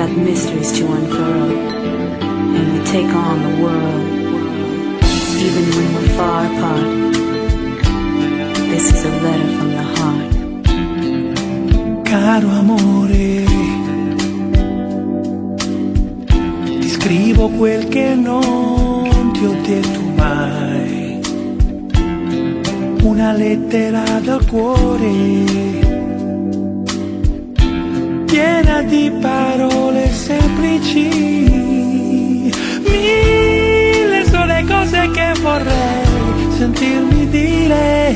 got mysteries to unfurl, and we take on the world, even when we're far apart. This is a letter from the heart. Caro amore, ti scrivo quel che non ti ho detto mai, una lettera dal cuore, piena di parole semplici, mille sono le cose che vorrei sentirmi dire.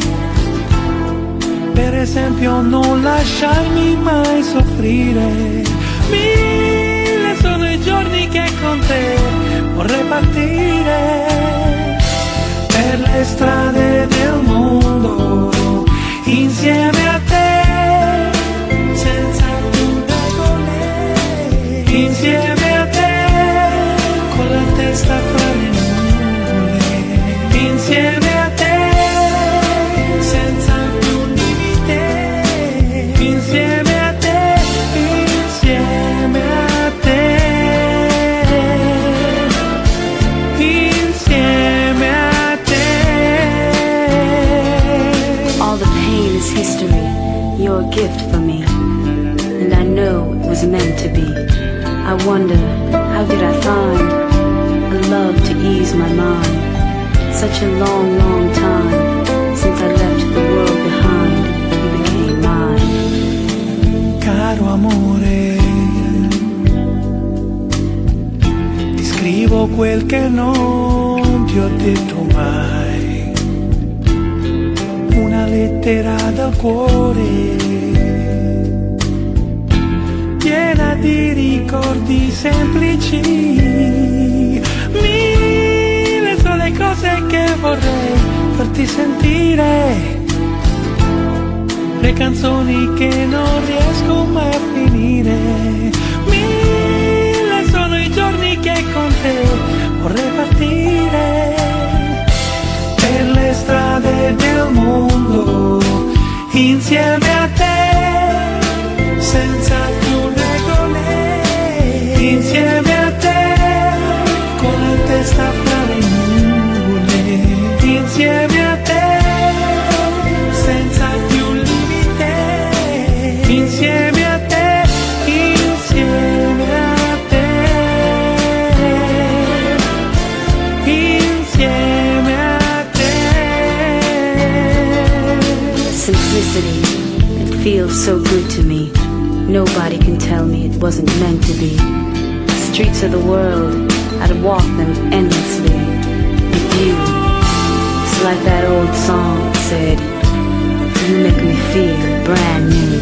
Per esempio non lasciarmi mai soffrire. Mille sono i giorni che con te vorrei partire per le strade del mondo insieme a te, senza più regole, insieme a te, con la testa fra le nuvole, insieme a te, senza più limite, insieme a te, insieme a te, insieme a te. All the pain is history, your gift for me, and I know it was meant to be. I wonder, how did I find a love to ease my mind? Such a long, long time since I left the world behind. You became mine. Caro amore, ti scrivo quel che non ti ho detto mai, una lettera dal cuore, piena di ricordi semplici, mille sono le cose che vorrei farti sentire, le canzoni che non riesco mai a finire, mille sono i giorni che con te vorrei partire per le strade del mondo insieme a te, senza più regole, insieme a te, con la testa fra le nuvole, insieme a te, senza più limite, insieme a te, insieme a te, insieme a te. Simplicity, it feels so good to me. Nobody can tell me it wasn't meant to be. The streets of the world, I'd walk them endlessly with you. It's like that old song that said, you make me feel brand new.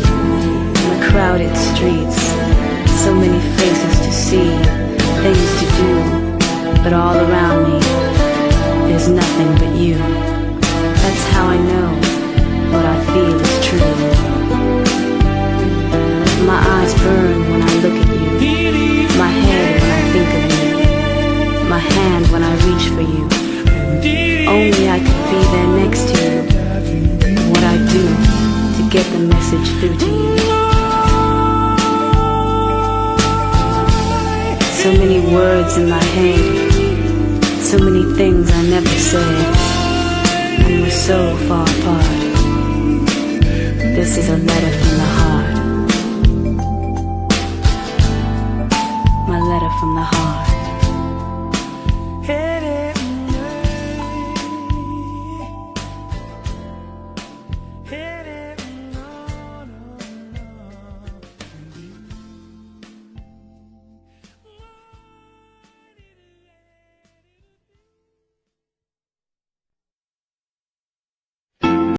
In the crowded streets, so many faces to see, things to do, but all around me, there's nothing but you. That's how I know what I feel is true. My eyes burn when I look at you, my head when I think of you, my hand when I reach for you. Only I could be there next to you. What I do to get the message through to you. So many words in my head, so many things I never said, and we're so far apart. This is a letter from the heart. My letter from the heart.